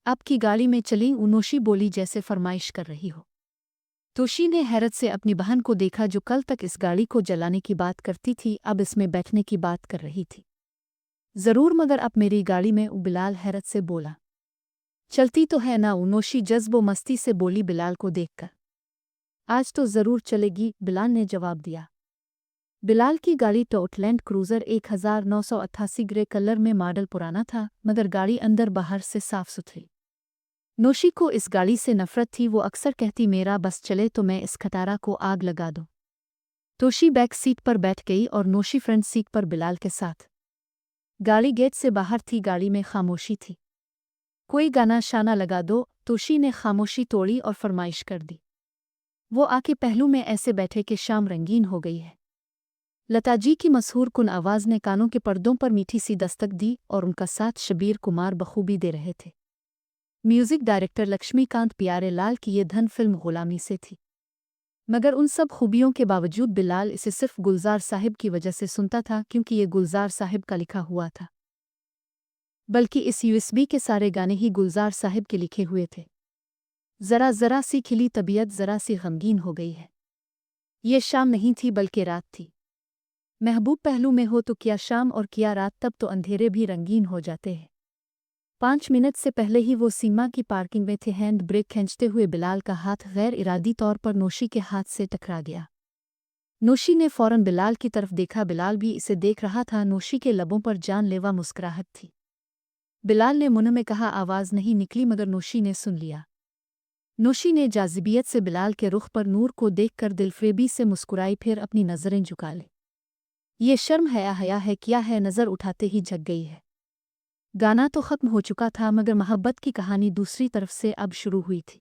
आपकी गाड़ी में चली, उनोशी बोली जैसे फरमाइश कर रही हो। तोशी ने हैरत से अपनी बहन को देखा जो कल तक इस गाड़ी को जलाने की बात करती थी, अब इसमें बैठने की बात कर रही थी। ज़रूर, मगर अब मेरी गाड़ी में, बिलाल हैरत से बोला। चलती तो है ना, उनोशी जज्बो मस्ती से बोली बिलाल को देखकर। आज तो ज़रूर चलेगी, बिलाल ने जवाब दिया। बिलाल की गाड़ी टोट लैंड क्रूज़र 1988 ग्रे कलर में मॉडल पुराना था, मगर गाड़ी अंदर बाहर से साफ सुथरी। नोशी को इस गाड़ी से नफरत थी, वो अक्सर कहती मेरा बस चले तो मैं इस खटारा को आग लगा दूं। तोशी बैक सीट पर बैठ गई और नोशी फ्रंट सीट पर बिलाल के साथ। गाड़ी गेट से बाहर थी, गाड़ी में खामोशी थी। कोई गाना शाना लगा दो, तोशी ने खामोशी तोड़ी और फरमाइश कर दी। वो आके पहलू में ऐसे बैठे कि शाम रंगीन हो गई है। लताजी की मशहूर कुन आवाज़ ने कानों के पर्दों पर मीठी सी दस्तक दी और उनका साथ शबीर कुमार बखूबी दे रहे थे। म्यूजिक डायरेक्टर लक्ष्मीकांत प्यारे लाल की ये धन फिल्म गुलामी से थी, मगर उन सब खूबियों के बावजूद बिलाल इसे सिर्फ गुलजार साहिब की वजह से सुनता था, क्योंकि ये गुलजार साहिब का लिखा हुआ था। बल्कि इस यूएसबी के सारे गाने ही गुलजार साहिब के लिखे हुए थे। ज़रा ज़रा सी खिली तबीयत ज़रा सी गमगीन हो गई है। ये शाम नहीं थी बल्कि रात थी। महबूब पहलू में हो तो क्या शाम और क्या रात, तब तो अंधेरे भी रंगीन हो जाते हैं। 5 मिनट से पहले ही वो सीमा की पार्किंग में थे। हैंड ब्रेक खींचते हुए बिलाल का हाथ गैर इरादी तौर पर नोशी के हाथ से टकरा गया। नोशी ने फौरन बिलाल की तरफ देखा, बिलाल भी इसे देख रहा था। नोशी के लबों पर जानलेवा मुस्कुराहट थी। बिलाल ने मुंह में कहा, आवाज़ नहीं निकली, मगर नोशी ने सुन लिया। नोशी ने जाज़िबियत से बिलाल के रुख पर नूर को देखकर दिलफ्रेबी से मुस्कुराई, फिर अपनी नज़रें झुका ली। ये शर्म है या हया है, क्या है? नज़र उठाते ही झक गई है। गाना तो ख़त्म हो चुका था, मगर मोहब्बत की कहानी दूसरी तरफ से अब शुरू हुई थी।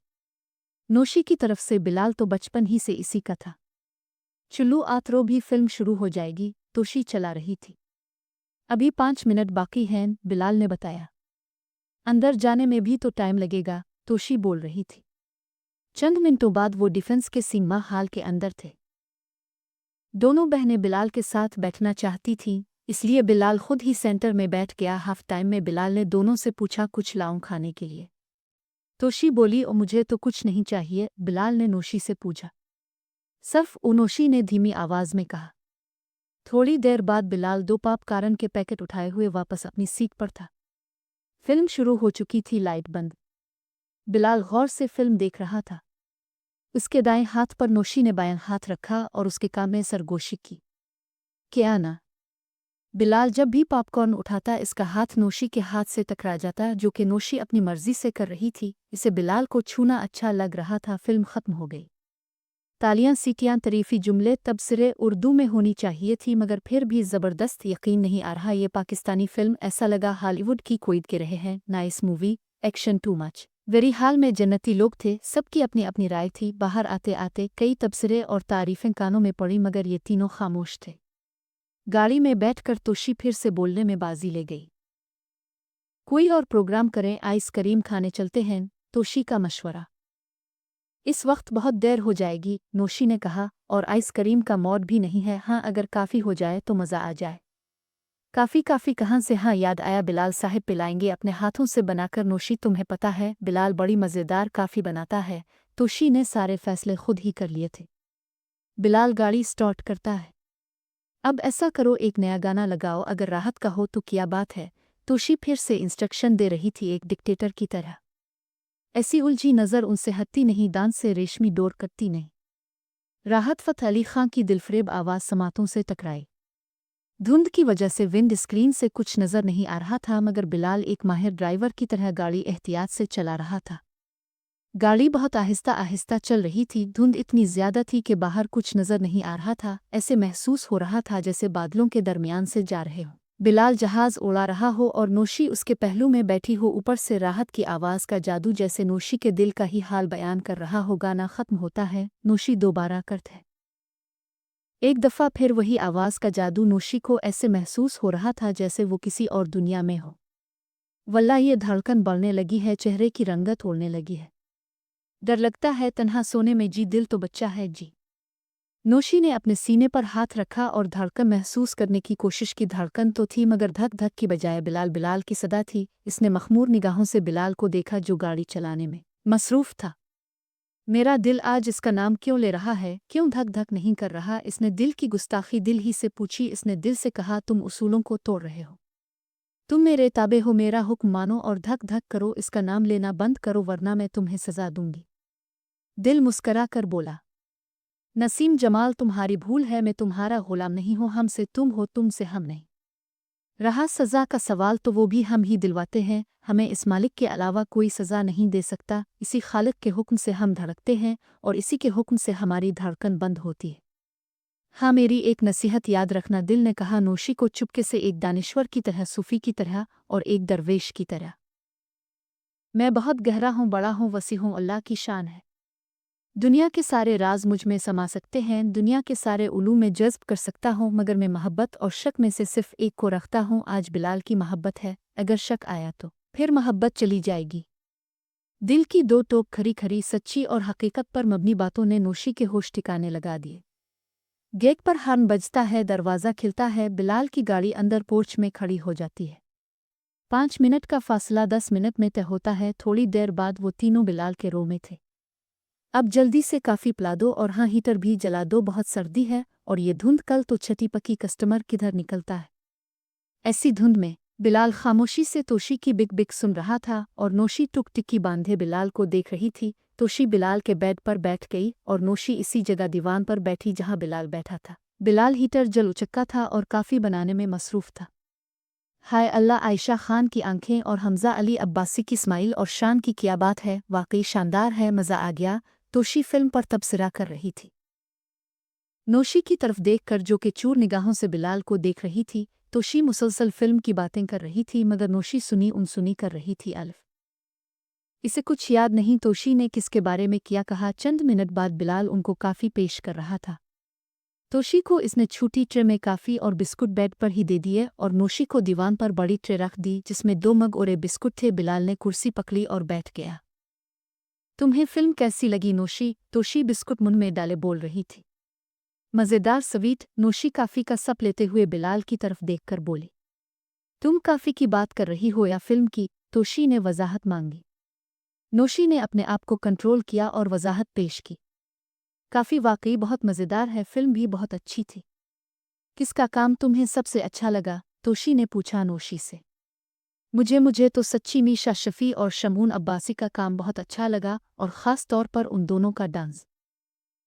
नोशी की तरफ से बिलाल तो बचपन ही से इसी का था। चुल्लू आतरो भी फिल्म शुरू हो जाएगी, तोशी चला रही थी। अभी 5 मिनट बाकी हैं, बिलाल ने बताया। अंदर जाने में भी तो टाइम लगेगा, तोशी बोल रही थी। चंद मिनटों बाद वो डिफेंस के सिनेमा हॉल के अंदर थे। दोनों बहनें बिलाल के साथ बैठना चाहती थीं, इसलिए बिलाल खुद ही सेंटर में बैठ गया। हाफ टाइम में बिलाल ने दोनों से पूछा, कुछ लाऊं खाने के लिए? तोशी बोली, ओ मुझे तो कुछ नहीं चाहिए। बिलाल ने नोशी से पूछा। सिर्फ नोशी ने धीमी आवाज़ में कहा। थोड़ी देर बाद बिलाल 2 पॉपकॉर्न के पैकेट उठाए हुए वापस अपनी सीट पर था। फिल्म शुरू हो चुकी थी, लाइट बंद। बिलाल गौर से फिल्म देख रहा था। उसके दाएं हाथ पर नोशी ने बायां हाथ रखा और उसके कान में सरगोशी की। क्या ना? बिलाल जब भी पॉपकॉर्न उठाता, इसका हाथ नोशी के हाथ से टकरा जाता, जो कि नोशी अपनी मर्जी से कर रही थी। इसे बिलाल को छूना अच्छा लग रहा था। फिल्म खत्म हो गई। तालियां, सीटियां, तारीफी जुमले तब सिरे उर्दू में होनी चाहिए थी, मगर फिर भी ज़बरदस्त। यकीन नहीं आ रहा ये पाकिस्तानी फिल्म, ऐसा लगा हॉलीवुड की कोई के रहे हैं। Nice movie, action too much, very हाल में जन्नती लोग थे, सबकी अपनी अपनी राय थी। बाहर आते आते कई तबसरे और तारीफें कानों में पड़ी, मगर ये तीनों खामोश थे। गाड़ी में बैठकर तोशी फिर से बोलने में बाजी ले गई। कोई और प्रोग्राम करें, आइसक्रीम खाने चलते हैं, तोशी का मशवरा। इस वक्त बहुत देर हो जाएगी, नोशी ने कहा, और आइसक्रीम का मौड भी नहीं है। हाँ, अगर काफ़ी हो जाए तो मज़ा आ जाए। काफ़ी काफ़ी कहाँ से? हाँ, याद आया, बिलाल साहिब पिलाएंगे अपने हाथों से बनाकर। नोशी, तुम्हें पता है बिलाल बड़ी मज़ेदार काफ़ी बनाता है। तोशी ने सारे फैसले खुद ही कर लिए थे। बिलाल गाड़ी स्टार्ट करता है। अब ऐसा करो, एक नया गाना लगाओ, अगर राहत का हो तो क्या बात है? तोशी फिर से इंस्ट्रक्शन दे रही थी, एक डिक्टेटर की तरह। ऐसी उलझी नज़र उनसे हटती नहीं, दांत से रेशमी डोर कटती नहीं। राहत फ़तेह अली खां की दिलफरेब आवाज़ समातों से टकराई। धुंध की वजह से विंड स्क्रीन से कुछ नज़र नहीं आ रहा था, मगर बिलाल एक माहिर ड्राइवर की तरह गाड़ी एहतियात से चला रहा था। गाड़ी बहुत आहिस्ता आहिस्ता चल रही थी। धुंध इतनी ज़्यादा थी कि बाहर कुछ नज़र नहीं आ रहा था। ऐसे महसूस हो रहा था जैसे बादलों के दरमियान से जा रहे हों। बिलाल जहाज़ उड़ा रहा हो और नोशी उसके पहलू में बैठी हो। ऊपर से राहत की आवाज़ का जादू जैसे नोशी के दिल का ही हाल बयान कर रहा हो। गाना ख़त्म होता है, नोशी दोबारा करते। एक दफ़ा फिर वही आवाज़ का जादू। नोशी को ऐसे महसूस हो रहा था जैसे वो किसी और दुनिया में हो। वल्ला, ये धड़कन बढ़ने लगी है, चेहरे की रंगत उड़ने लगी है। डर लगता है तन्हा सोने में जी, दिल तो बच्चा है जी। नोशी ने अपने सीने पर हाथ रखा और धड़कन महसूस करने की कोशिश की। धड़कन तो थी मगर धक धक की बजाय बिलाल बिलाल की सदा थी। इसने मखमूर निगाहों से बिलाल को देखा जो गाड़ी चलाने में मसरूफ था। मेरा दिल आज इसका नाम क्यों ले रहा है, क्यों धक धक नहीं कर रहा? इसने दिल की गुस्ताखी दिल ही से पूछी। इसने दिल से कहा, तुम उसूलों को तोड़ रहे हो, तुम मेरे ताबे हो, मेरा हुक्म मानो और धक धक करो। इसका नाम लेना बंद करो वरना मैं तुम्हें सजा दूंगी। दिल मुस्करा कर बोला, नसीम जमाल तुम्हारी भूल है, मैं तुम्हारा गुलाम नहीं हूँ। हमसे तुम हो, तुमसे हम नहीं। रहा सज़ा का सवाल तो वो भी हम ही दिलवाते हैं। हमें इस मालिक के अलावा कोई सज़ा नहीं दे सकता। इसी खालिक के हुक्म से हम धड़कते हैं और इसी के हुक्म से हमारी धड़कन बंद होती है। हाँ, मेरी एक नसीहत याद रखना, दिल ने कहा नोशी को चुपके से, एक दानिश्वर की तरह, सूफी की तरह और एक दरवेश की तरह। मैं बहुत गहरा हूँ, बड़ा हूँ, वसी हूँ, अल्लाह की शान है। दुनिया के सारे राज मुझ में समा सकते हैं, दुनिया के सारे उलूम में जज्ब कर सकता हूँ, मगर मैं मोहब्बत और शक में से सिर्फ एक को रखता हूँ। आज बिलाल की मोहब्बत है, अगर शक आया तो फिर मोहब्बत चली जाएगी। दिल की दो टोक खरी खरी सच्ची और हकीकत पर मबनी बातों ने नोशी के होश ठिकाने लगा दिए। गेट पर हॉर्न बजता है, दरवाज़ा खिलता है, बिलाल की गाड़ी अंदर पोर्च में खड़ी हो जाती है। 5 मिनट का फासला 10 मिनट में तय होता है। थोड़ी देर बाद वो तीनों बिलाल के रो में थे। अब जल्दी से काफ़ी पिला दो और हाँ, हीटर भी जला दो, बहुत सर्दी है और ये धुंध, कल तो छठी पकी, कस्टमर किधर निकलता है ऐसी धुंध में? बिलाल खामोशी से तोशी की बिक बिक सुन रहा था और नोशी टुक टिक्की बांधे बिलाल को देख रही थी। तोशी बिलाल के बेड पर बैठ गई और नोशी इसी जगह दीवान पर बैठी जहाँ बिलाल बैठा था। बिलाल हीटर जल उचक्का था और काफ़ी बनाने में मसरूफ़ था। हाय अल्लाह, आयशा खान की आंखें और हमजा अली अब्बासी की स्माइल और शान की क्या बात है, वाकई शानदार है, मज़ा आ गया। तोशी फिल्म पर तबसरा कर रही थी। नोशी की तरफ देखकर जो कि चूर निगाहों से बिलाल को देख रही थी। तोशी मुसलसल फिल्म की बातें कर रही थी मगर नोशी सुनी उनसुनी कर रही थी। अल्फ इसे कुछ याद नहीं तोशी ने किसके बारे में क्या कहा। चंद मिनट बाद बिलाल उनको काफ़ी पेश कर रहा था। तोशी को इसने छोटी ट्रे में काफ़ी और बिस्कुट बेड पर ही दे दिए और नोशी को दीवान पर बड़ी ट्रे रख दी जिसमें 2 मग और बिस्कुट थे। बिलाल ने कुर्सी पकड़ी और बैठ गया। तुम्हें फिल्म कैसी लगी नोशी? तोशी बिस्कुट मुंह में डाले बोल रही थी। मज़ेदार, स्वीट। नोशी काफ़ी का सप लेते हुए बिलाल की तरफ देखकर बोली। तुम काफ़ी की बात कर रही हो या फिल्म की? तोशी ने वजाहत मांगी। नोशी ने अपने आप को कंट्रोल किया और वजाहत पेश की। काफ़ी वाकई बहुत मज़ेदार है, फिल्म भी बहुत अच्छी थी। किसका काम तुम्हें सबसे अच्छा लगा? तोशी ने पूछा नोशी से। मुझे तो सच्ची मीशा शफ़ी और शमून अब्बासी का काम बहुत अच्छा लगा और ख़ास तौर पर उन दोनों का डांस।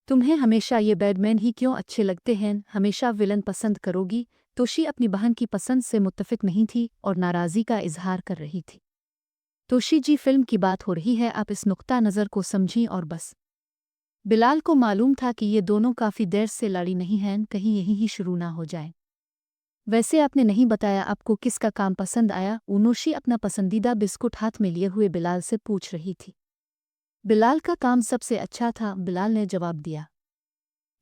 तुम्हें हमेशा ये बैडमैन ही क्यों अच्छे लगते हैं? हमेशा विलन पसंद करोगी? तोशी अपनी बहन की पसंद से मुत्तफ़िक नहीं थी और नाराज़गी का इजहार कर रही थी। तोशी जी, फिल्म की बात हो रही है, आप इस नुक्ता नज़र को समझी और बस। बिलाल को मालूम था कि ये दोनों काफ़ी देर से लड़ी नहीं हैं, कहीं यहीं ही शुरू ना हो जाए। वैसे आपने नहीं बताया आपको किसका काम पसंद आया? नोशी अपना पसंदीदा बिस्कुट हाथ में लिए हुए बिलाल से पूछ रही थी। बिलाल का काम सबसे अच्छा था, बिलाल ने जवाब दिया।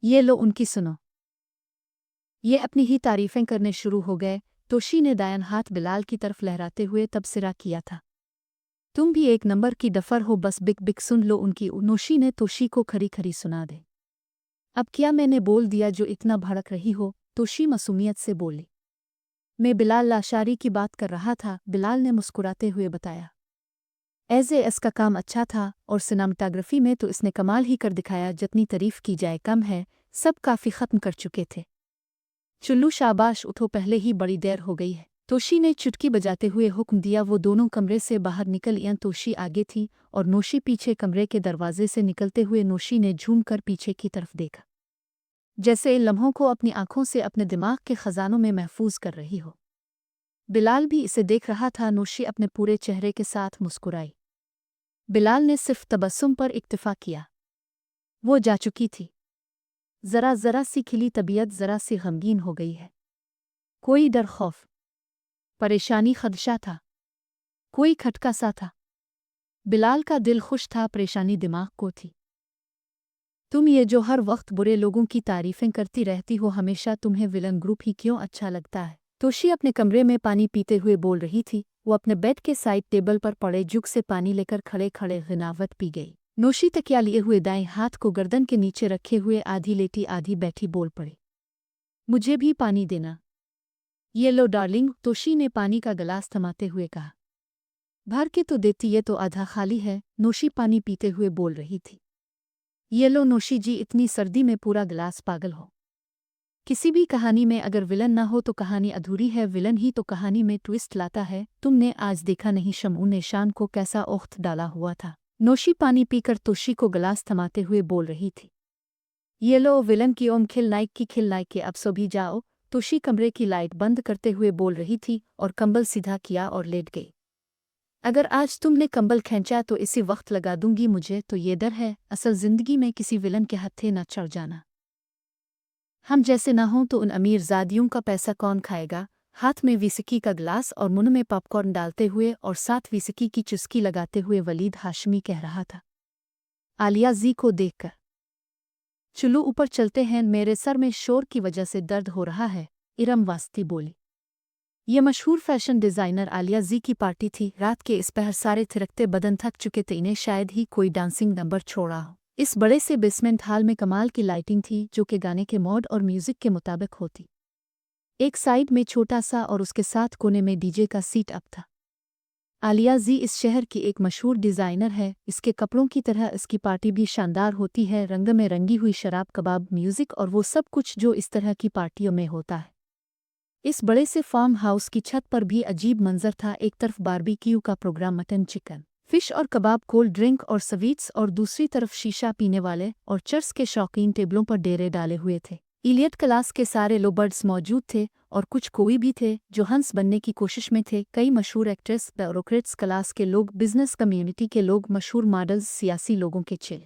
ये लो, उनकी सुनो। ये अपनी ही तारीफ़ें करने शुरू हो गए। तोशी ने दायां हाथ बिलाल की तरफ लहराते हुए तबसरा किया था। तुम भी एक नंबर की डफर हो, बस बिक बिक सुन लो उनकी। नोशी ने तोशी को खरी खरी सुना दे। अब क्या मैंने बोल दिया जो इतना भड़क रही हो? तोशी मासूमियत से बोली। मैं बिलाल लाशारी की बात कर रहा था, बिलाल ने मुस्कुराते हुए बताया। एस का काम अच्छा था और सिनेमाटोग्राफी में तो इसने कमाल ही कर दिखाया, जितनी तारीफ की जाए कम है। सब काफ़ी ख़त्म कर चुके थे। चुल्लू शाबाश, उठो, पहले ही बड़ी देर हो गई है। तोशी ने चुटकी बजाते हुए हुक्म दिया। वो दोनों कमरे से बाहर निकल आए। तोशी आगे थी और नोशी पीछे। कमरे के दरवाजे से निकलते हुए नोशी ने झूम कर पीछे की तरफ देखा, जैसे इन लम्हों को अपनी आंखों से अपने दिमाग के खजानों में महफूज कर रही हो। बिलाल भी इसे देख रहा था। नोशी अपने पूरे चेहरे के साथ मुस्कुराई। बिलाल ने सिर्फ तबस्सुम पर इक्तफा किया। वो जा चुकी थी। ज़रा ज़रा सी खिली तबीयत ज़रा सी गमगीन हो गई है। कोई डर, खौफ, परेशानी, खदशा था, कोई खटका सा था। बिलाल का दिल खुश था, परेशानी दिमाग को थी। तुम ये जो हर वक्त बुरे लोगों की तारीफ़ें करती रहती हो, हमेशा तुम्हें विलन ग्रुप ही क्यों अच्छा लगता है? तोशी अपने कमरे में पानी पीते हुए बोल रही थी। वो अपने बेड के साइड टेबल पर पड़े जुग से पानी लेकर खड़े खड़े गिनावत पी गई। नोशी तकिया लिए हुए दाएं हाथ को गर्दन के नीचे रखे हुए आधी लेटी आधी बैठी बोल पड़ी। मुझे भी पानी देना। ये लो डार्लिंग, तोशी ने पानी का गिलास थमाते हुए कहा। भर के तो देती, ये तो आधा खाली है, नोशी पानी पीते हुए बोल रही थी। ये लो नोशी जी, इतनी सर्दी में पूरा गिलास, पागल हो। किसी भी कहानी में अगर विलन ना हो तो कहानी अधूरी है, विलन ही तो कहानी में ट्विस्ट लाता है। तुमने आज देखा नहीं शम्मू ने शान को कैसा ओख्त डाला हुआ था। नोशी पानी पीकर तोशी को गिलास थमाते हुए बोल रही थी। ये लो विलन की ओम खिलनाइक की खिलनाइक के, अब सो भी जाओ। तोशी कमरे की लाइट बंद करते हुए बोल रही थी और कंबल सीधा किया और लेट गई। अगर आज तुमने कंबल खींचा तो इसी वक्त लगा दूंगी, मुझे तो ये डर है असल जिंदगी में किसी विलन के हत्थे न चढ़ जाना। हम जैसे ना हों तो उन अमीर ज़ादियों का पैसा कौन खाएगा। हाथ में विस्की का गिलास और मुंह में पॉपकॉर्न डालते हुए और साथ विस्की की चुस्की लगाते हुए वलीद हाशमी कह रहा था। आलिया जी को देखकर, चलो ऊपर चलते हैं, मेरे सर में शोर की वजह से दर्द हो रहा है, इरम वास्ती बोली। ये मशहूर फैशन डिज़ाइनर आलिया जी की पार्टी थी। रात के इस पहर सारे थिरकते बदन थक चुके थे, इन्हें शायद ही कोई डांसिंग नंबर छोड़ा हो। इस बड़े से बेसमेंट हाल में कमाल की लाइटिंग थी जो कि गाने के मोड और म्यूजिक के मुताबिक होती। एक साइड में छोटा सा और उसके साथ कोने में डीजे का सीट अप था। आलिया जी इस शहर की एक मशहूर डिज़ाइनर है। इसके कपड़ों की तरह इसकी पार्टी भी शानदार होती है, रंग में रंगी हुई शराब, कबाब, म्यूजिक और वो सब कुछ जो इस तरह की पार्टियों में होता है। इस बड़े से फार्म हाउस की छत पर भी अजीब मंजर था। एक तरफ बारबेक्यू का प्रोग्राम, मटन, चिकन, फिश और कबाब, कोल्ड ड्रिंक और स्वीट्स, और दूसरी तरफ शीशा पीने वाले और चर्स के शौकीन टेबलों पर डेरे डाले हुए थे। इलियट क्लास के सारे लो बर्ड्स मौजूद थे और कुछ कोई भी थे जो हंस बनने की कोशिश में थे। कई मशहूर एक्ट्रेस, ब्यूरोक्रेट्स क्लास के लोग, बिजनेस कम्युनिटी के लोग, मशहूर मॉडल्स, सियासी लोगों के चिल।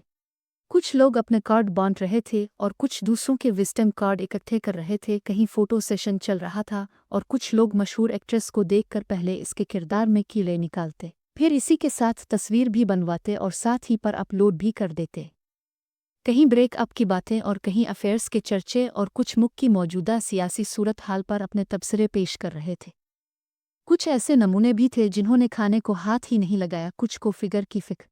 कुछ लोग अपने कार्ड बांट रहे थे और कुछ दूसरों के विजिटिंग कार्ड इकट्ठे कर रहे थे। कहीं फोटो सेशन चल रहा था और कुछ लोग मशहूर एक्ट्रेस को देखकर पहले इसके किरदार में कीड़े निकालते, फिर इसी के साथ तस्वीर भी बनवाते और साथ ही पर अपलोड भी कर देते। कहीं ब्रेकअप की बातें और कहीं अफेयर्स के चर्चे, और कुछ मुख की मौजूदा सियासी सूरत हाल पर अपने तबसरे पेश कर रहे थे। कुछ ऐसे नमूने भी थे जिन्होंने खाने को हाथ ही नहीं लगाया, कुछ को फिगर की फिक्र।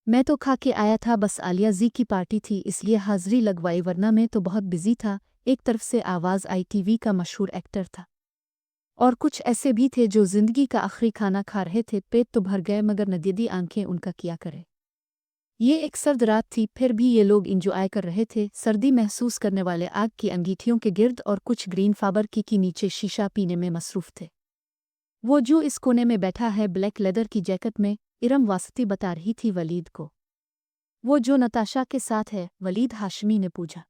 मैं तो खा के आया था, बस आलिया जी की पार्टी थी इसलिए हाजिरी लगवाई, वरना मैं तो बहुत बिजी था। एक तरफ से आवाज़ आई, टीवी का मशहूर एक्टर था। और कुछ ऐसे भी थे जो जिंदगी का आखिरी खाना खा रहे थे, पेट तो भर गए मगर नदीदी आंखें उनका किया करे। ये एक सर्द रात थी, फिर भी ये लोग इंजॉय कर रहे थे। सर्दी महसूस करने वाले आग की अंगीठियों के गिर्द और कुछ ग्रीन फाबर की नीचे शीशा पीने में मसरूफ थे। वो जो इस कोने में बैठा है ब्लैक लेदर की जैकेट में, इरम वासती बता रही थी वलीद को। वो जो नताशा के साथ है, वलीद हाशमी ने पूछा।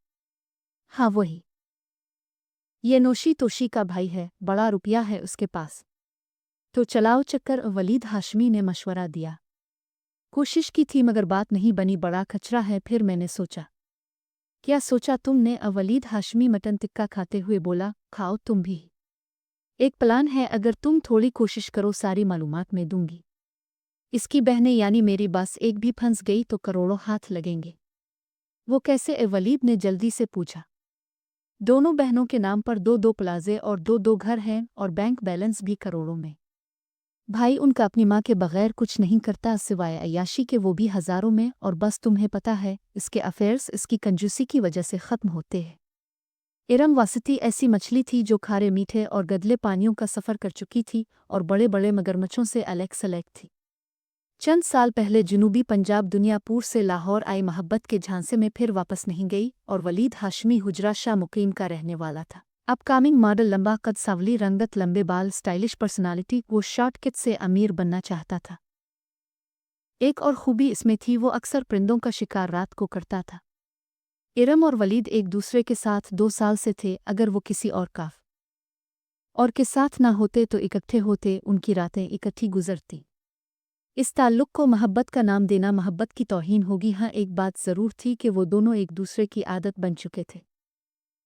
हाँ वही। ये नोशी तोशी का भाई है, बड़ा रुपया है उसके पास। तो चलाओ चक्कर, वलीद हाशमी ने मशवरा दिया। कोशिश की थी मगर बात नहीं बनी, बड़ा खचरा है। फिर मैंने सोचा। क्या सोचा तुमने? वलीद हाशमी मटन टिक्का खाते हुए बोला। खाओ तुम भी। एक प्लान है, अगर तुम थोड़ी कोशिश करो सारी मालूमात मैं दूंगी। इसकी बहनें यानी मेरी बस एक भी फंस गई तो करोड़ों हाथ लगेंगे। वो कैसे? वलीद ने जल्दी से पूछा। दोनों बहनों के नाम पर दो दो प्लाजे और दो दो घर हैं और बैंक बैलेंस भी करोड़ों में। भाई उनका अपनी माँ के बगैर कुछ नहीं करता सिवाय अय्याशी के, वो भी हजारों में, और बस तुम्हें पता है इसके अफेयर्स इसकी कंजूसी की वजह से ख़त्म होते हैं। इरम वासती ऐसी मछली थी जो खारे मीठे और गदले पानियों का सफ़र कर चुकी थी और बड़े बड़े मगरमच्छों से अलग सलग थी। चंद साल पहले जनूबी पंजाब दुनियापुर से लाहौर आई मोहब्बत के झांसे में फिर वापस नहीं गई और वलीद हाशमी हुजरा शाह मुकीम का रहने वाला था। अपकमिंग मॉडल, लंबा कद, सांवली रंगत, लंबे बाल, स्टाइलिश पर्सनालिटी, वो शॉर्टकट से अमीर बनना चाहता था। एक और खूबी इसमें थी, वो अक्सर परिंदों का शिकार रात को करता था। इरम और वलीद एक दूसरे के साथ 2 साल से थे। अगर वो किसी और काफ और के साथ ना होते तो इकट्ठे होते, उनकी रातें इकट्ठी गुजरती। इस ताल्लुक को मोहब्बत का नाम देना मोहब्बत की तौहीन होगी। हाँ, एक बात ज़रूर थी कि वो दोनों एक दूसरे की आदत बन चुके थे।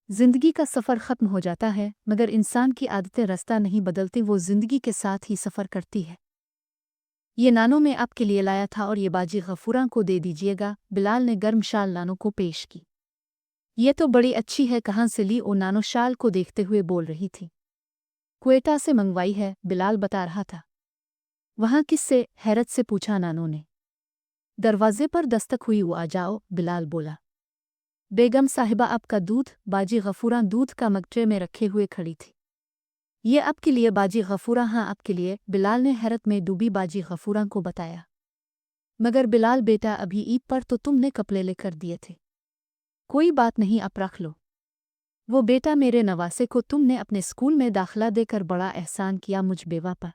जिंदगी का सफ़र ख़त्म हो जाता है मगर इंसान की आदतें रास्ता नहीं बदलती, वो जिंदगी के साथ ही सफ़र करती है। ये नानो मैं आपके लिए लाया था और ये बाजी गफूरा को दे दीजिएगा। बिलाल ने गर्म शाल नानो को पेश की। ये तो बड़ी अच्छी है, कहाँ से ली? ओ नानो शाल को देखते हुए बोल रही थी। क्वेटा से मंगवाई है, बिलाल बता रहा था। वहाँ किससे? हैरत से पूछा नानो ने। दरवाजे पर दस्तक हुई। वो आ जाओ, बिलाल बोला। बेगम साहिबा आपका दूध। बाजी गफूरा दूध का मग ट्रे में रखे हुए खड़ी थी। ये आपके लिए बाजी गफूरा। हाँ, आपके लिए, बिलाल ने हैरत में डूबी बाजी गफूरा को बताया। मगर बिलाल बेटा, अभी ईद पर तो तुमने कपड़े लेकर दिए थे। कोई बात नहीं, आप रख लो। वो बेटा, मेरे नवासे को तुमने अपने स्कूल में दाखिला देकर बड़ा एहसान किया मुझ बेवा पर।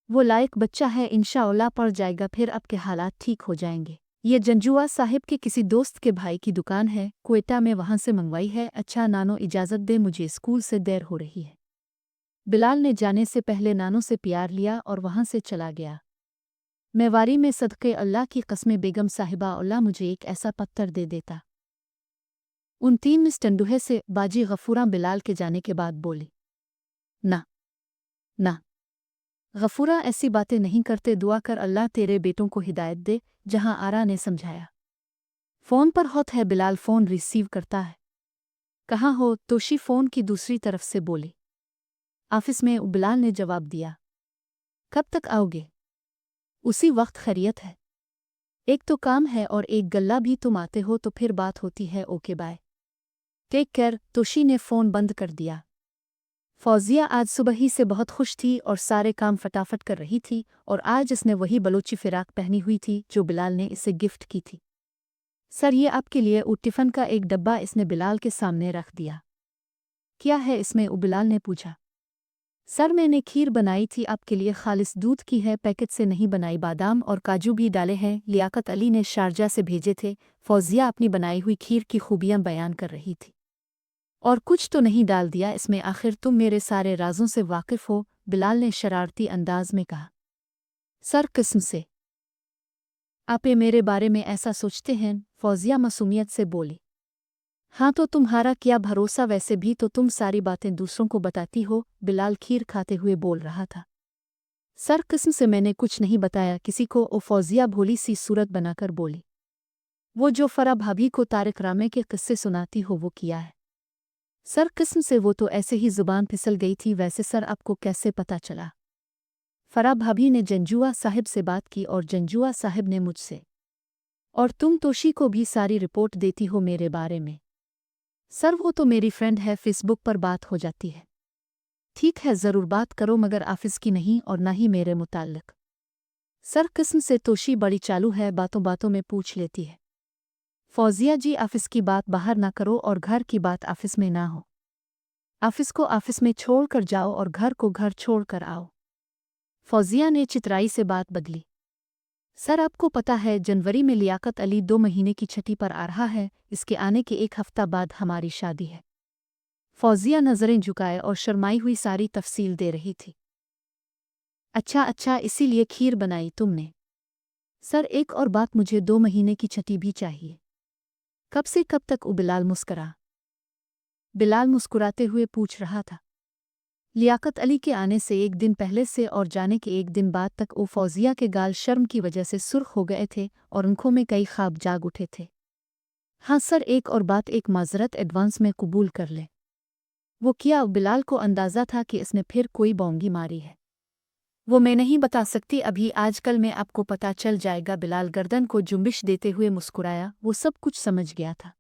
वो लायक बच्चा है, इंशाअल्लाह पढ़ जाएगा, फिर आपके हालात ठीक हो जाएंगे। ये जंजुआ साहिब के किसी दोस्त के भाई की दुकान है, क्वेटा में, वहां से मंगवाई है। अच्छा नानो, इजाज़त दे, मुझे स्कूल से देर हो रही है। बिलाल ने जाने से पहले नानो से प्यार लिया और वहां से चला गया। मेवारी में सदक़े अल्लाह की कसमें बेगम साहिबा, अल्लाह मुझे एक ऐसा पत्थर दे देता। उन 3 मिस टंडुहे से बाजी गफूरा बिलाल के जाने के बाद बोली। ना ना गफूरा, ऐसी बातें नहीं करते, दुआ कर अल्लाह तेरे बेटों को हिदायत दे। जहां आरा ने समझाया। फ़ोन पर होत है। बिलाल फ़ोन रिसीव करता है। कहाँ हो? तोशी फ़ोन की दूसरी तरफ से बोली। ऑफिस में, बिलाल ने जवाब दिया। कब तक आओगे? उसी वक्त। खैरियत है? एक तो काम है और एक गल्ला भी, तुम आते हो तो फिर बात होती है। Okay bye, take care. Toshi ने फ़ोन बंद कर दिया। फौजिया आज सुबह ही से बहुत खुश थी और सारे काम फटाफट कर रही थी, और आज इसने वही बलोची फ़िराक पहनी हुई थी जो बिलाल ने इसे गिफ्ट की थी। सर, ये आपके लिए। टिफ़िन का एक डब्बा इसने बिलाल के सामने रख दिया। क्या है इसमें? बिलाल ने पूछा। सर, मैंने खीर बनाई थी आपके लिए, खालिस दूध की है, पैकेट से नहीं बनाई, बादाम और काजू भी डाले हैं, लियाकत अली ने शारजा से भेजे थे। फौजिया अपनी बनाई हुई खीर की खूबियां बयान कर रही थी। और कुछ तो नहीं डाल दिया इसमें? आखिर तुम मेरे सारे राजों से वाकिफ हो, बिलाल ने शरारती अंदाज में कहा। सर, किस्म से आप मेरे बारे में ऐसा सोचते हैं? फौजिया मासूमियत से बोली। हाँ तो तुम्हारा क्या भरोसा, वैसे भी तो तुम सारी बातें दूसरों को बताती हो। बिलाल खीर खाते हुए बोल रहा था। सर, किस्म से मैंने कुछ नहीं बताया किसी को। फौजिया भोली सी सूरत बनाकर बोली। वो जो फरा भाभी को तारिक रामे के किस्से सुनाती हो, वो किया है? सर, किस्म से वो तो ऐसे ही जुबान फिसल गई थी। वैसे सर, आपको कैसे पता चला? फरा भाभी ने जंजुआ साहिब से बात की और जंजुआ साहिब ने मुझसे। और तुम तोशी को भी सारी रिपोर्ट देती हो मेरे बारे में? सर, वो तो मेरी फ्रेंड है, फेसबुक पर बात हो जाती है। ठीक है, ज़रूर बात करो, मगर ऑफिस की नहीं और ना ही मेरे मुताल्लिक। सर, किस्म से तोशी बड़ी चालू है, बातों बातों में पूछ लेती है। फौजिया जी, ऑफिस की बात बाहर ना करो और घर की बात ऑफिस में ना हो। ऑफिस को ऑफिस में छोड़ कर जाओ और घर को घर छोड़ कर आओ। फौजिया ने चितराई से बात बदली। सर, आपको पता है जनवरी में लियाकत अली 2 महीने की छठी पर आ रहा है। इसके आने के 1 हफ्ता बाद हमारी शादी है। फौजिया नज़रें झुकाए और शर्माई हुई सारी तफसील दे रही थी। अच्छा अच्छा, इसीलिए खीर बनाई तुमने? सर, एक और बात, मुझे 2 महीने की छठी भी चाहिए। कब से कब तक? बिलाल मुस्करा। बिलाल मुस्कुराते हुए पूछ रहा था। लियाकत अली के आने से 1 दिन पहले से और जाने के 1 दिन बाद तक। फौजिया के गाल शर्म की वजह से सुर्ख हो गए थे और आंखों में कई ख्वाब जाग उठे थे। हाँ सर, एक और बात, एक माजरत एडवांस में कबूल कर ले। वो क्या? बिलाल को अंदाज़ा था कि इसने फिर कोई बोंगी मारी है। वो मैं नहीं बता सकती अभी, आजकल में आपको पता चल जाएगा। बिलाल गर्दन को जुम्बिश देते हुए मुस्कुराया। वो सब कुछ समझ गया था।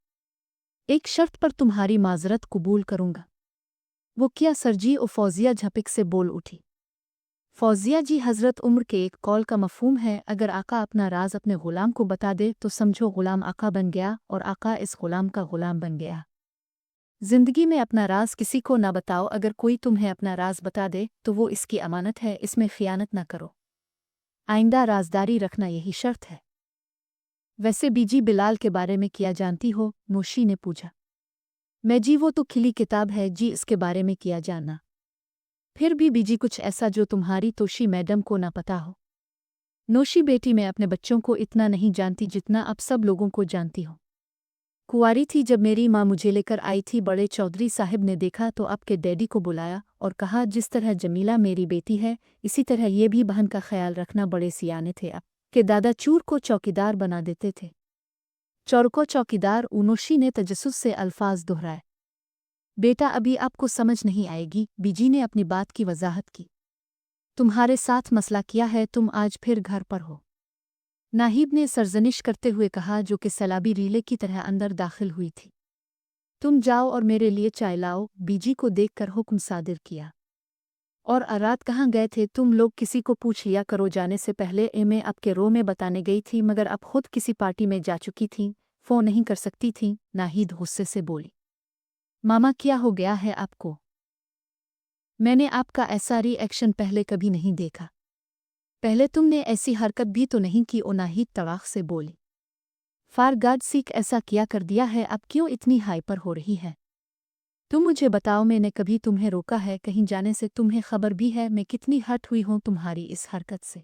एक शर्त पर तुम्हारी माजरत कबूल करूंगा। वो क्या सर जी? फौजिया झपक से बोल उठी। फौजिया जी, हज़रत उम्र के एक कौल का मफहूम है, अगर आका अपना राज अपने ग़ुलाम को बता दे तो समझो ग़ुलाम आका बन गया और आका इस ग़ुलाम का ग़ुलाम बन गया। ज़िंदगी में अपना राज किसी को ना बताओ। अगर कोई तुम्हें अपना राज बता दे तो वो इसकी अमानत है, इसमें ख़ियानत ना करो। आइंदा राजदारी रखना यही शर्त है। वैसे बीजी, बिलाल के बारे में क्या जानती हो? नोशी ने पूछा। मैं जी, वो तो खिली किताब है जी, इसके बारे में किया जानना। फिर भी बीजी, कुछ ऐसा जो तुम्हारी तोशी मैडम को ना पता हो। नोशी बेटी, मैं अपने बच्चों को इतना नहीं जानती जितना अब सब लोगों को जानती हो। कुंवारी थी जब मेरी माँ मुझे लेकर आई थी, बड़े चौधरी साहब ने देखा तो आपके डैडी को बुलाया और कहा, जिस तरह जमीला मेरी बेटी है इसी तरह ये भी बहन का ख्याल रखना। बड़े सियाने थे आपके दादा, चूर को चौकीदार बना देते थे। चौर को चौकीदार? नोशी ने तजस्सुस से अल्फाज दोहराए। बेटा, अभी आपको समझ नहीं आएगी, बीजी ने अपनी बात की वजाहत की। तुम्हारे साथ मसला क्या है? तुम आज फिर घर पर हो? नाहिद ने सरजनिश करते हुए कहा, जो कि सैलाबी रीले की तरह अंदर दाखिल हुई थी। तुम जाओ और मेरे लिए चाय लाओ। बीजी को देखकर हुक्म सादिर किया। और रात कहाँ गए थे तुम लोग? किसी को पूछ लिया करो जाने से पहले। मैं आपके रो में बताने गई थी, मगर अब खुद किसी पार्टी में जा चुकी थी, फ़ोन नहीं कर सकती थी। नाहिद गुस्से से बोली। मामा, क्या हो गया है आपको? मैंने आपका ऐसा रिएक्शन पहले कभी नहीं देखा। पहले तुमने ऐसी हरकत भी तो नहीं की। ओ नाहिद तड़ाक से बोली। फार गॉड सीक ऐसा क्या कर दिया है? अब क्यों इतनी हाइपर हो रही है? तुम मुझे बताओ, मैंने कभी तुम्हें रोका है कहीं जाने से? तुम्हें खबर भी है मैं कितनी हर्ट हुई हूँ तुम्हारी इस हरकत से?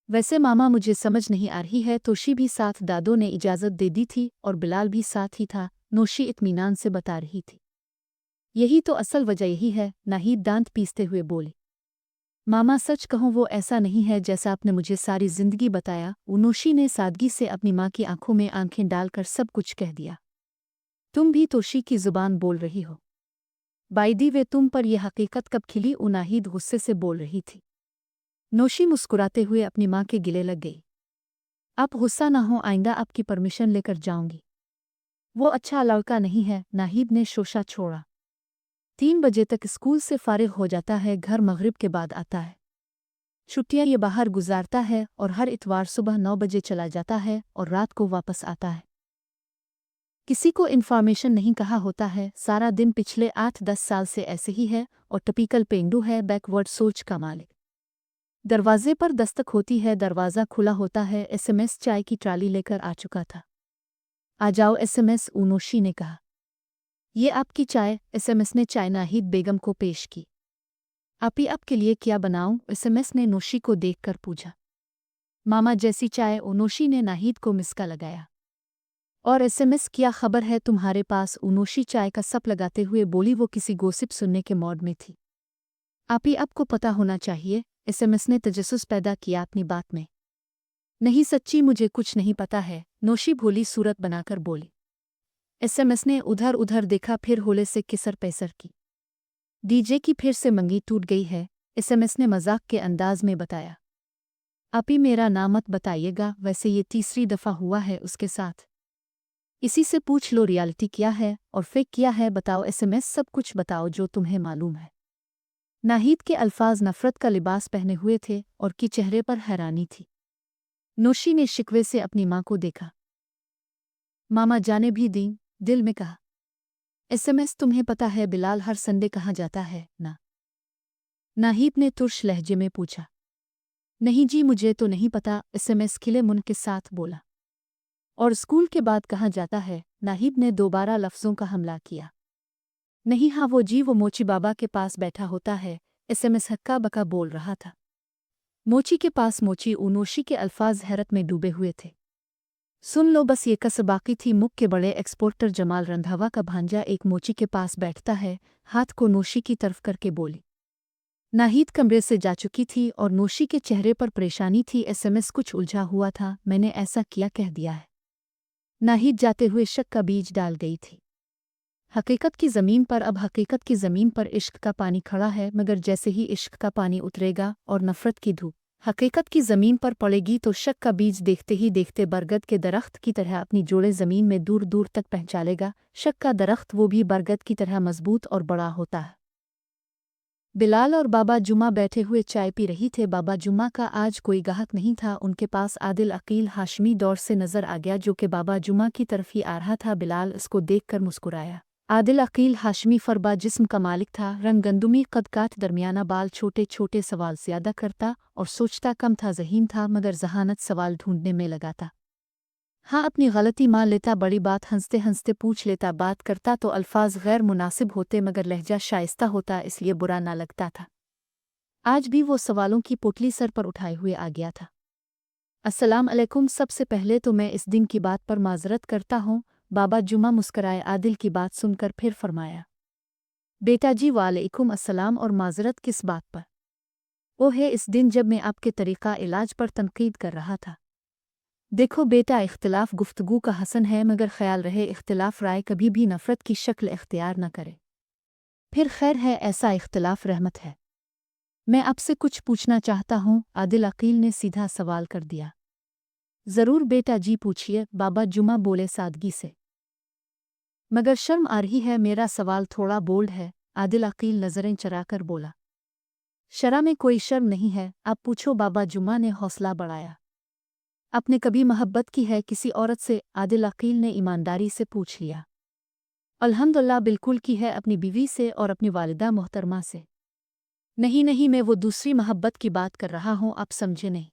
वैसे मामा, मुझे समझ नहीं आ रही है। तोशी भी साथ, दादो ने इजाज़त दे दी थी और बिलाल भी साथ ही था, नोशी इत्मीनान से बता रही थी। यही तो असल वजह यही है। नाहिद दांत पीसते हुए बोली। मामा, सच कहूँ वो ऐसा नहीं है जैसा आपने मुझे सारी जिंदगी बताया। उनोशी ने सादगी से अपनी माँ की आंखों में आंखें डालकर सब कुछ कह दिया। तुम भी तोशी की जुबान बोल रही हो। बाय द वे, तुम पर यह हकीकत कब खिली? नाहिद गुस्से से बोल रही थी। नोशी मुस्कुराते हुए अपनी माँ के गिले लग गई। आप गुस्सा ना हो, आइंदा आपकी परमिशन लेकर जाऊंगी। वो अच्छा लड़का नहीं है। नाहिद ने शोशा छोड़ा। 3 बजे तक स्कूल से फारिग हो जाता है, घर मगरिब के बाद आता है। छुट्टियां ये बाहर गुजारता है और हर इतवार सुबह 9 बजे चला जाता है और रात को वापस आता है। किसी को इन्फॉर्मेशन नहीं कहा होता है। सारा दिन पिछले 8-10 साल से ऐसे ही है और टिपिकल पेंडू है, बैकवर्ड सोच का मालिक। दरवाजे पर दस्तक होती है, दरवाज़ा खुला होता है। एसएमएस चाय की ट्राली लेकर आ चुका था। आ जाओ एसएमएस, उनोशी ने कहा। ये आपकी चाय। एसएमएस ने चाय नाहिद बेगम को पेश की। आपी आपके लिए क्या बनाऊं? एसएमएस ने नोशी को देखकर पूछा। मामा जैसी चाय। उनोशी ने नाहिद को मिसका लगाया। और एसएमएस, क्या खबर है तुम्हारे पास? उनोशी चाय का सप लगाते हुए बोली। वो किसी गोसिप सुनने के मौड में थी। आपी आपको पता होना चाहिए। एसएमएस ने तजस्सुस पैदा किया अपनी बात में। नहीं सच्ची मुझे कुछ नहीं पता है, नोशी भोली सूरत बनाकर बोली। एसएमएस ने उधर उधर देखा, फिर होले से किसर पैसर की। डीजे की फिर से मंगी टूट गई है, एसएमएस ने मजाक के अंदाज में बताया। आपी मेरा नाम मत बताइएगा, वैसे ये तीसरी दफ़ा हुआ है उसके साथ। इसी से पूछ लो रियलिटी क्या है और फेक क्या है। बताओ एसएमएस, सब कुछ बताओ जो तुम्हें मालूम है। नाहिद के अल्फाज नफरत का लिबास पहने हुए थे और की चेहरे पर हैरानी थी। नोशी ने शिकवे से अपनी माँ को देखा। मामा जाने भी दी, दिल में कहा। एसएमएस, तुम्हें पता है बिलाल हर संडे कहाँ जाता है ना? नाहिद ने तुर्श लहजे में पूछा। नहीं जी, मुझे तो नहीं पता, एसएमएस खिले मुंह के साथ बोला। और स्कूल के बाद कहाँ जाता है? नाहिद ने दोबारा लफ्ज़ों का हमला किया। नहीं, हाँ वो जी, वो मोची बाबा के पास बैठा होता है। एसएमएस हक्का बका बोल रहा था। मोची के पास? मोची? उनोशी के अल्फाज हैरत में डूबे हुए थे। सुन लो, बस ये कसर बाकी थी। मुख के बड़े एक्सपोर्टर जमाल रंधावा का भांजा एक मोची के पास बैठता है। हाथ को नोशी की तरफ करके बोली। नाहिद कमरे से जा चुकी थी और नोशी के चेहरे पर परेशानी थी। एसएमएस कुछ उलझा हुआ था। मैंने ऐसा किया कह दिया है। नाहिद जाते हुए शक का बीज डाल गई थी। हकीकत की ज़मीन पर, अब हकीकत की ज़मीन पर इश्क का पानी खड़ा है, मगर जैसे ही इश्क का पानी उतरेगा और नफ़रत की धूप हकीकत की ज़मीन पर पड़ेगी तो शक का बीज देखते ही देखते बरगद के दरख्त की तरह अपनी जोड़े ज़मीन में दूर दूर तक पहुँचालेगा। शक का दरख्त वो भी बरगद की तरह मजबूत और बड़ा होता है। बिलाल और बाबा जुमा बैठे हुए चाय पी रही थे। बाबा जुमा का आज कोई गाहक नहीं था। उनके पास आदिल अकील हाशमी दौर से नजर आ गया, जो कि बाबा जुमा की तरफ ही आ रहा था। बिलाल इसको देखकर मुस्कुराया। आदिल अकील हाशमी फरबा जिस्म का मालिक था, रंग गंदुमी, कद काठ, दरमियाना बाल, छोटे छोटे सवाल ज़्यादा करता और सोचता कम था। ज़हीन था मगर जहानत सवाल ढूंढने में लगा था। हाँ, अपनी गलती मान लेता, बड़ी बात हंसते हंसते पूछ लेता, बात करता तो अल्फाज गैर मुनासिब होते मगर लहजा शाइस्ता होता, इसलिए बुरा ना लगता था। आज भी वो सवालों की पोटली सर पर उठाए हुए आ गया था। अस्सलाम अलैकुम, सबसे पहले तो मैं इस दिन की बात पर माजरत करता हूँ। बाबा जुमा मुस्कराए। आदिल की बात सुनकर फिर फरमाया, बेटा जी वालेकुम अस्सलाम, और माजरत किस बात पर? वो है इस दिन जब मैं आपके तरीक़ा इलाज पर तनकीद कर रहा था। देखो बेटा, इख्तिलाफ गुफ्तगू का हसन है, मगर ख्याल रहे इख्तिलाफ राय कभी भी नफ़रत की शक्ल इख्तियार न करे। फिर खैर है, ऐसा इख्तिलाफ रहमत है। मैं आपसे कुछ पूछना चाहता हूँ। आदिल अकील ने सीधा सवाल कर दिया। ज़रूर बेटा जी पूछिए, बाबा जुमा बोले सादगी से। मगर शर्म आ रही है, मेरा सवाल थोड़ा बोल्ड है, आदिल अकील नज़रें चराकर बोला। शरा में कोई शर्म नहीं है, आप पूछो, बाबा जुमा ने हौसला बढ़ाया। आपने कभी मोहब्बत की है किसी औरत से? आदिल अकील ने ईमानदारी से पूछ लिया। अल्हम्दुलिल्लाह बिल्कुल की है, अपनी बीवी से और अपनी वालिदा मोहतरमा से। नहीं नहीं, मैं वो दूसरी मोहब्बत की बात कर रहा हूँ, आप समझे नहीं।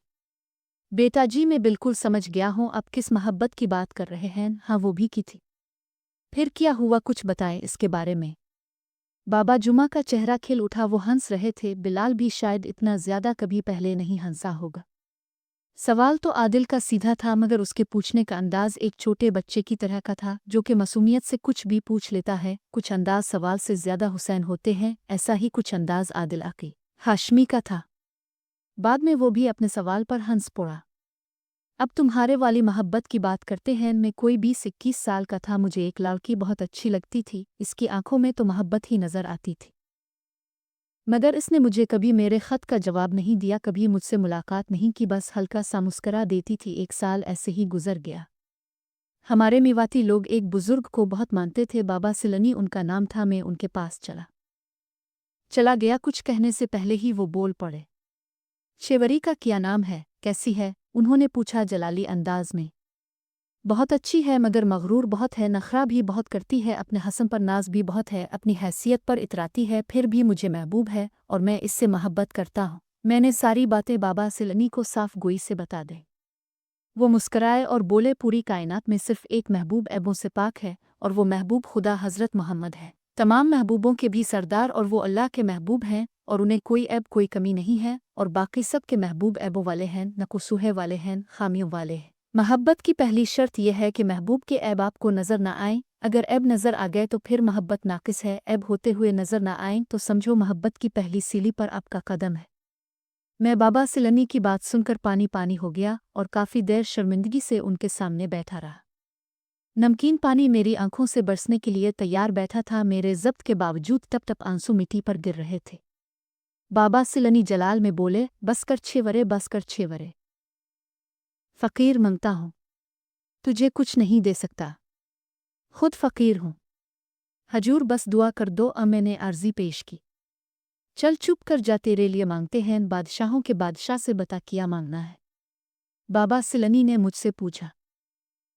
बेटा जी मैं बिल्कुल समझ गया हूँ आप किस मोहब्बत की बात कर रहे हैं। हाँ वो भी की थी। फिर क्या हुआ, कुछ बताएं इसके बारे में। बाबा जुमा का चेहरा खिल उठा, वो हंस रहे थे। बिलाल भी शायद इतना ज़्यादा कभी पहले नहीं हंसा होगा। सवाल तो आदिल का सीधा था, मगर उसके पूछने का अंदाज एक छोटे बच्चे की तरह का था, जो कि मासूमियत से कुछ भी पूछ लेता है। कुछ अंदाज सवाल से ज़्यादा हुसैन होते हैं, ऐसा ही कुछ अंदाज आदिल अकी हाशमी का था। बाद में वो भी अपने सवाल पर हंस पड़ा। अब तुम्हारे वाली मोहब्बत की बात करते हैं। मैं कोई 20-21 साल का था, मुझे एक लड़की बहुत अच्छी लगती थी। इसकी आंखों में तो मोहब्बत ही नज़र आती थी, मगर इसने मुझे कभी मेरे ख़त का जवाब नहीं दिया, कभी मुझसे मुलाकात नहीं की, बस हल्का सा मुस्करा देती थी। 1 साल ऐसे ही गुजर गया। हमारे मेवाती लोग एक बुज़ुर्ग को बहुत मानते थे, बाबा सिलनी उनका नाम था। मैं उनके पास चला गया। कुछ कहने से पहले ही वो बोल पड़े। शेवरी का क्या नाम है, कैसी है? उन्होंने पूछा जलाली अंदाज में। बहुत अच्छी है, मगर मगरूर बहुत है, नखरा भी बहुत करती है, अपने हसन पर नाज भी बहुत है, अपनी हैसियत पर इतराती है, फिर भी मुझे महबूब है और मैं इससे मोहब्बत करता हूँ। मैंने सारी बातें बाबा सिलनी को साफ गोई से बता दी। वो मुस्कराए और बोले, पूरी कायनात में सिर्फ एक महबूब ऐबों से पाक है, और वो महबूब खुदा हज़रत मोहम्मद है, तमाम महबूबों के भी सरदार, और वो अल्लाह के महबूब हैं, और उन्हें कोई ऐब कोई कमी नहीं है, और बाकी सब के महबूब ऐबों वाले हैं, नकुसूहे वाले हैं, खामियों वाले हैं। मोहब्बत की पहली शर्त यह है कि महबूब के ऐब आपको नज़र न आएं। अगर ऐब नज़र आ गए तो फिर मोहब्बत नाकिस है। ऐब होते हुए नज़र न आएं तो समझो मोहब्बत की पहली सीढ़ी पर आपका कदम है। मैं बाबा सिलनी की बात सुनकर पानी पानी हो गया और काफ़ी देर शर्मिंदगी से उनके सामने बैठा रहा। नमकीन पानी मेरी आंखों से बरसने के लिए तैयार बैठा था। मेरे ज़ब्त के बावजूद टप टप आंसू मिट्टी पर गिर रहे थे। बाबा सिलनी जलाल में बोले, बस कर छेवरे, बस कर छेवरे। फ़कीर मंगता हूँ, तुझे कुछ नहीं दे सकता, खुद फ़कीर हूँ। हजूर बस दुआ कर दो। मैंने अर्ज़ी पेश की। चल चुप कर जा, तेरे लिए मांगते हैं, बादशाहों के बादशाह से बता क्या मांगना है। बाबा सिलनी ने मुझसे पूछा।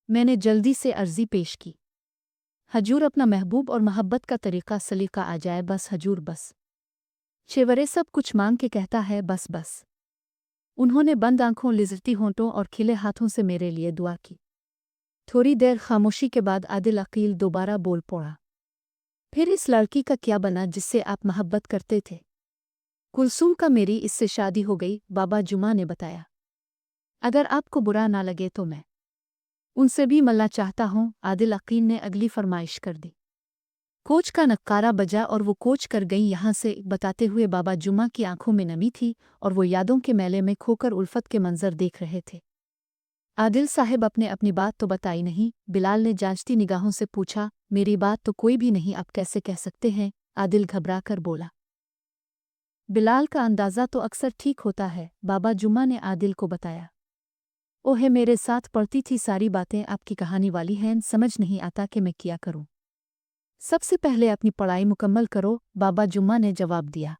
मैंने जल्दी से अर्ज़ी पेश की। हजूर अपना महबूब और मोहब्बत का तरीक़ा सलीका आ जाए, बस हजूर बस। छेवरे सब कुछ मांग के कहता है, बस बस। उन्होंने बंद आंखों, लिज़ती होंठों और खिले हाथों से मेरे लिए दुआ की। थोड़ी देर खामोशी के बाद आदिल अकील दोबारा बोल पड़ा। फिर इस लड़की का क्या बना जिससे आप मोहब्बत करते थे? कुलसूम का मेरी इससे शादी हो गई, बाबा जुमा ने बताया। अगर आपको बुरा ना लगे तो मैं उनसे भी मिलना चाहता हूँ। आदिल अकील ने अगली फरमाइश कर दी। कोच का नक्कारा बजा और वो कोच कर गई यहाँ से, बताते हुए बाबा जुमा की आंखों में नमी थी और वो यादों के मेले में खोकर उल्फत के मंजर देख रहे थे। आदिल साहब अपने अपनी बात तो बताई नहीं। बिलाल ने जांचती निगाहों से पूछा, मेरी बात तो कोई भी नहीं, आप कैसे कह सकते हैं? आदिल घबरा कर बोला। बिलाल का अंदाज़ा तो अक्सर ठीक होता है, बाबा जुमा ने आदिल को बताया। ओहे, मेरे साथ पढ़ती थी, सारी बातें आपकी कहानी वाली हैं, समझ नहीं आता कि मैं क्या करूं। सबसे पहले अपनी पढ़ाई मुकम्मल करो, बाबा जुम्मा ने जवाब दिया।